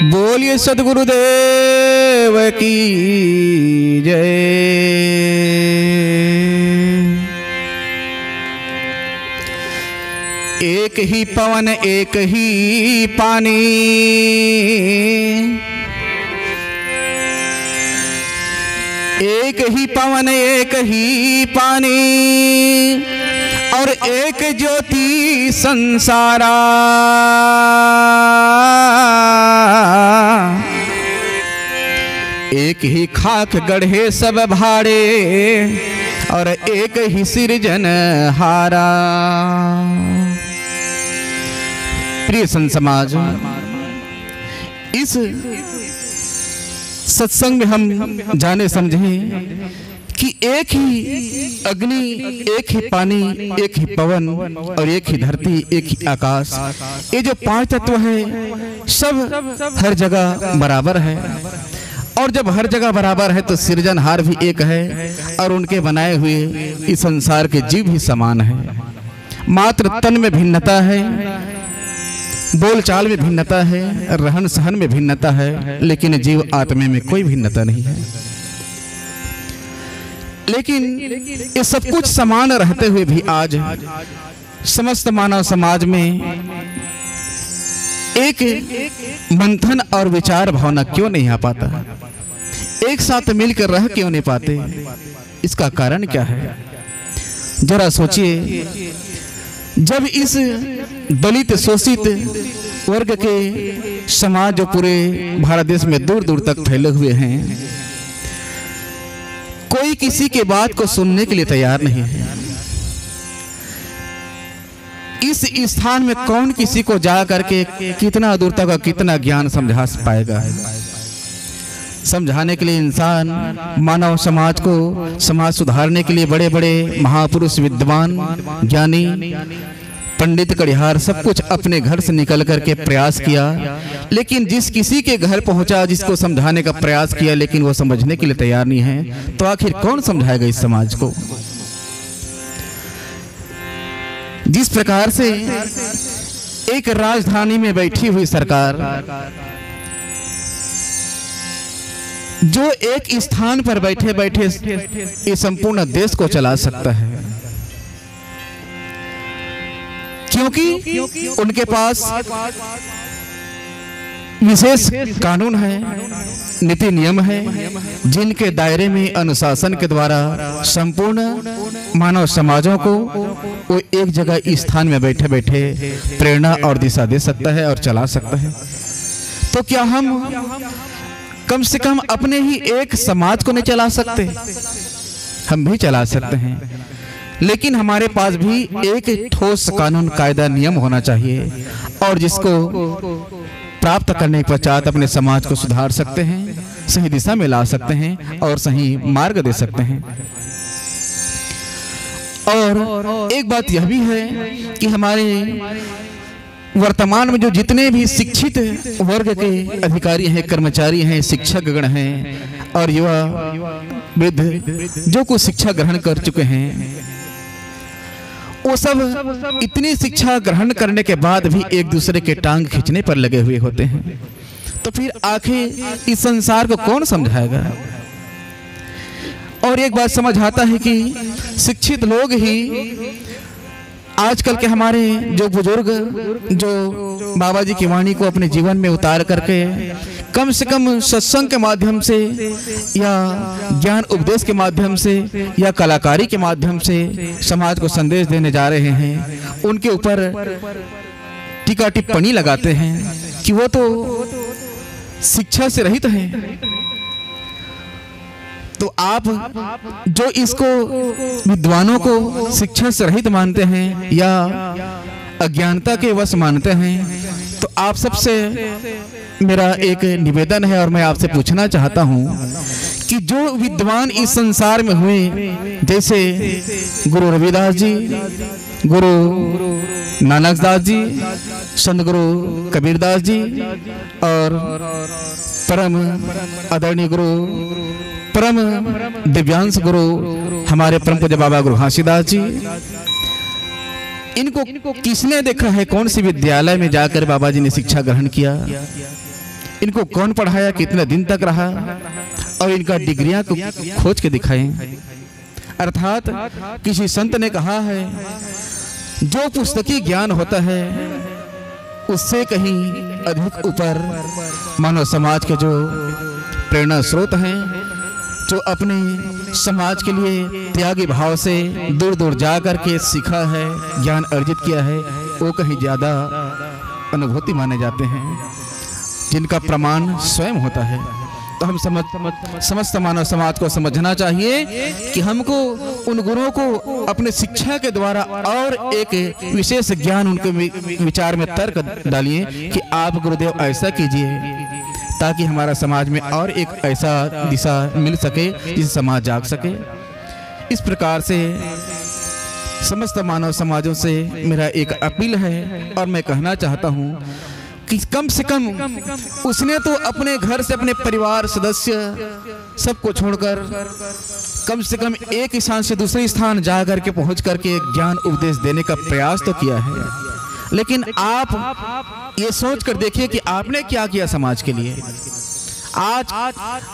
बोलिए सद्गुरुदेव की जय। एक ही पवन एक ही पानी, एक ही पवन एक ही पानी, और एक ज्योति संसारा। एक ही खाक गढ़े सब भाड़े, और एक ही सिरजन हारा। प्रिय संत समाज, इस सत्संग में हम जाने समझे कि एक ही अग्नि, एक ही पानी, एक ही पवन, और एक ही धरती, एक ही आकाश, ये जो पांच तत्व है सब हर जगह बराबर है। और जब हर जगह बराबर है तो सृजनहार भी एक है, और उनके बनाए हुए इस संसार के जीव भी समान है। मात्र तन में भिन्नता है, बोलचाल में भिन्नता है, रहन सहन में भिन्नता है, लेकिन जीव आत्मा में कोई भिन्नता नहीं है। लेकिन ये सब कुछ समान रहते हुए भी आज समस्त मानव समाज में एक मंथन और विचार भावना क्यों नहीं आ पाता, एक साथ मिलकर रह क्यों नहीं पाते? इसका कारण क्या है? जरा सोचिए। जब इस दलित शोषित वर्ग के समाज जो पूरे भारत देश में दूर दूर तक फैले हुए हैं, कोई किसी के बात को सुनने के लिए तैयार नहीं है। इस स्थान में कौन किसी को जा करके कितना दूर तक कितना ज्ञान समझा पाएगा? समझाने के लिए इंसान मानव समाज को, समाज सुधारने के लिए बड़े बड़े महापुरुष, विद्वान, ज्ञानी, पंडित, कड़िहार सब कुछ अपने घर से निकल करके प्रयास किया, लेकिन जिस किसी के घर पहुंचा, जिसको समझाने का प्रयास किया, लेकिन वो समझने के लिए तैयार नहीं है, तो आखिर कौन समझाएगा इस समाज को? जिस प्रकार से एक राजधानी में बैठी हुई सरकार जो एक स्थान पर बैठे बैठे इस संपूर्ण देश को चला सकता है, क्योंकि उनके पास विशेष कानून है, नीति नियम है, जिनके दायरे में अनुशासन के द्वारा संपूर्ण मानव समाजों को वो एक जगह स्थान में बैठे बैठे प्रेरणा और दिशा दे सकता है और चला सकता है। तो क्या हम कम से कम अपने ही एक समाज को नहीं चला सकते? हम भी चला सकते हैं, लेकिन हमारे पास भी एक ठोस कानून, कायदा, नियम होना चाहिए, और जिसको प्राप्त करने के पश्चात अपने समाज को सुधार सकते हैं, सही दिशा में ला सकते हैं और सही मार्ग दे सकते हैं। और एक बात यह भी है कि हमारे वर्तमान में जो जितने भी शिक्षित वर्ग के अधिकारी हैं, कर्मचारी हैं, शिक्षक गण हैं और युवा वृद्ध जो कुछ शिक्षा ग्रहण कर चुके हैं, वो सब इतनी शिक्षा ग्रहण करने के बाद भी एक दूसरे के टांग खींचने पर लगे हुए होते हैं। तो फिर आखिर इस संसार को कौन समझाएगा? और एक बात समझ आता है कि शिक्षित लोग ही आजकल के हमारे जो बुजुर्ग, जो बाबा जी की वाणी को अपने जीवन में उतार करके कम से कम सत्संग के माध्यम से या ज्ञान उपदेश के माध्यम से या कलाकारी के माध्यम से समाज को संदेश देने जा रहे हैं, उनके ऊपर टीका टिप्पणी लगाते हैं कि वो तो शिक्षा से रहित हैं। तो आप जो इसको विद्वानों को शिक्षा से रहित मानते हैं या अज्ञानता के वश मानते हैं, तो आप सबसे मेरा एक निवेदन है और मैं आपसे पूछना चाहता हूं कि जो विद्वान इस संसार में हुए, जैसे गुरु रविदास जी, गुरु नानक दास जी, संत गुरु कबीरदास जी और परम आदरणीय गुरु, परम दिव्यांश गुरु हमारे परम पूज्य बाबा गुरु घासीदास जी, इनको किसने देखा है? कौन सी विद्यालय में जाकर बाबा जी ने शिक्षा ग्रहण किया? इनको कौन पढ़ाया, कितने दिन तक रहा, और इनका डिग्रियां को खोज के दिखाएं। अर्थात किसी संत ने कहा है, जो पुस्तकी ज्ञान होता है उससे कहीं अधिक ऊपर मानव समाज के जो प्रेरणा स्रोत हैं, जो अपने समाज के लिए त्यागी भाव से दूर दूर जा कर के सीखा है, ज्ञान अर्जित किया है, वो कहीं ज़्यादा अनुभूति माने जाते हैं, जिनका प्रमाण स्वयं होता है। तो हम समस्त मानव समाज को समझना चाहिए कि हमको उन गुरुओं को अपने शिक्षा के द्वारा और एक विशेष ज्ञान उनके विचार में तर्क डालिए कि आप गुरुदेव ऐसा कीजिए, ताकि हमारा समाज में और एक ऐसा दिशा मिल सके जिससे समाज जाग सके। इस प्रकार से समस्त मानव समाजों से मेरा एक अपील है, और मैं कहना चाहता हूँ कि कम से कम उसने तो अपने घर से अपने परिवार सदस्य सबको छोड़कर कम से कम एक स्थान से दूसरे स्थान जा करके पहुँच करके ज्ञान उपदेश देने का प्रयास तो किया है, लेकिन आप ये सोच कर देखिए कि आपने क्या किया समाज के लिए। आज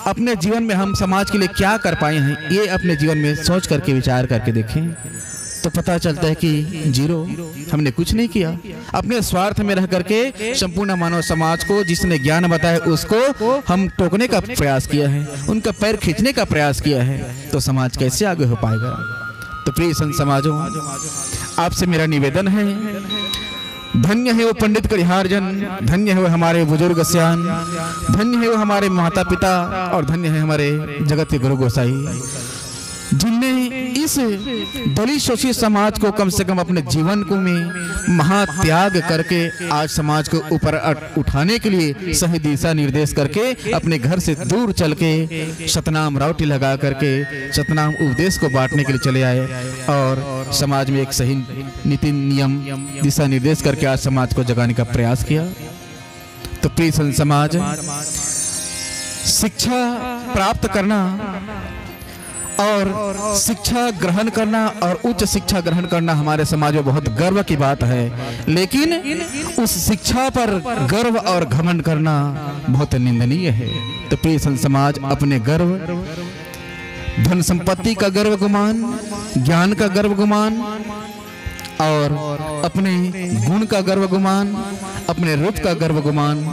अपने जीवन में हम समाज के लिए क्या कर पाए हैं, ये अपने जीवन में सोच करके विचार करके देखें, तो पता चलता है कि जीरो, हमने कुछ नहीं किया। अपने स्वार्थ में रह करके संपूर्ण मानव समाज को जिसने ज्ञान बताया उसको हम टोकने का प्रयास किया है, उनका पैर खींचने का प्रयास किया है, तो समाज कैसे आगे हो पाएगा। तो प्रिय संत समाजों, आपसे मेरा निवेदन है, धन्य है वो पंडित करिहारजन, धन्य है वो हमारे बुजुर्ग सियान, धन्य है वो हमारे माता पिता, और धन्य है हमारे जगत के गुरु गोसाई, जिनने इस दलित शोषित समाज को कम से कम अपने जीवन को में महात्याग करके आज समाज को ऊपर उठाने के लिए सही दिशा निर्देश करके अपने घर से दूर चल के सतनाम रावटी लगा करके सतनाम उपदेश को बांटने के लिए चले आए, और समाज में एक सही नीति नियम दिशा निर्देश करके आज समाज को जगाने का प्रयास किया। तो प्रिय संत समाज, शिक्षा प्राप्त करना और शिक्षा ग्रहण करना और उच्च शिक्षा ग्रहण करना हमारे समाज में बहुत गर्व की बात है, लेकिन उस शिक्षा पर गर्व और घमंड करना बहुत निंदनीय है। तो प्रिय संत समाज, अपने गर्व, धन संपत्ति का गर्व गुमान, ज्ञान का गर्व गुमान, और अपने गुण का गर्व गुमान, अपने रूप का गर्व गुमान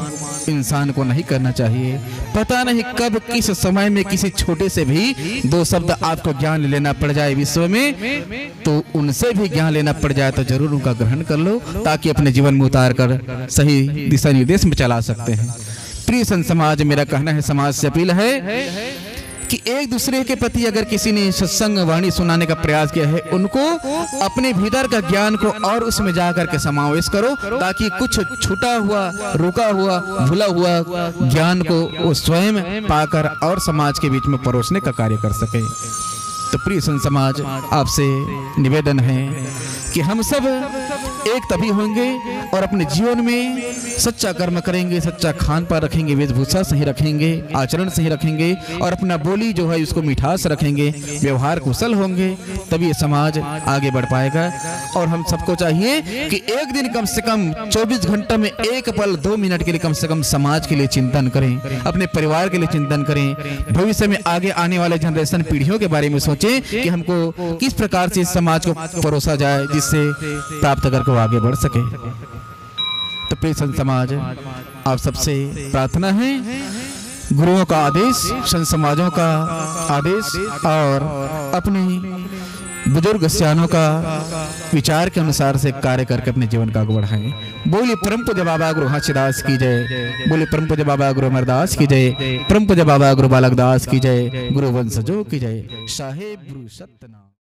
इंसान को नहीं करना चाहिए। पता नहीं कब किस समय में किसी छोटे से भी दो शब्द आपको ज्ञान लेना पड़ जाए विश्व में, तो उनसे भी ज्ञान लेना पड़ जाए तो जरूर उनका ग्रहण कर लो, ताकि अपने जीवन में उतार कर सही दिशा निर्देश में चला सकते हैं। प्रिय संत समाज, मेरा कहना है, समाज से अपील है कि एक दूसरे के प्रति अगर किसी ने सत्संग वाणी सुनाने का प्रयास किया है, उनको अपने भीतर का ज्ञान को और उसमें जाकर के समावेश करो, ताकि कुछ छूटा हुआ, रुका हुआ, भूला हुआ ज्ञान को वो स्वयं पाकर और समाज के बीच में परोसने का कार्य कर सके। तो प्रिय संत समाज, आपसे निवेदन है कि हम सब एक तभी होंगे और अपने जीवन में सच्चा कर्म करेंगे, सच्चा खान पान रखेंगे, वेशभूषा सही रखेंगे, आचरण सही रखेंगे, और अपना बोली जो है उसको मिठास रखेंगे, व्यवहार कुशल होंगे, तभी ये समाज आगे बढ़ पाएगा। और हम सबको चाहिए कि एक दिन कम से कम 24 घंटा में एक पल 2 मिनट के लिए कम से कम समाज के लिए चिंतन करें, अपने परिवार के लिए चिंतन करें, भविष्य में आगे आने वाले जनरेशन पीढ़ियों के बारे में सोचें कि हमको किस प्रकार से इस समाज को परोसा जाए जिससे प्राप्त करके वो आगे बढ़ सके। तो प्रिय संत समाज, आप सबसे प्रार्थना है, गुरुओं का आदेश, संत समाजों का आदेश और अपने बुजुर्ग सियानों का विचार के अनुसार से कार्य करके अपने जीवन का आगे बढ़ाएं। बोले परम पूज्य बाबा गुरु हास्यदास की जय, बोले परम पूज्य बाबा गुरु अमरदास की जय, परम पूज्य बाबा गुरु बालकदास की जय, गुरु वंशजों की जय। साहेब गुरु सत्यनारायण।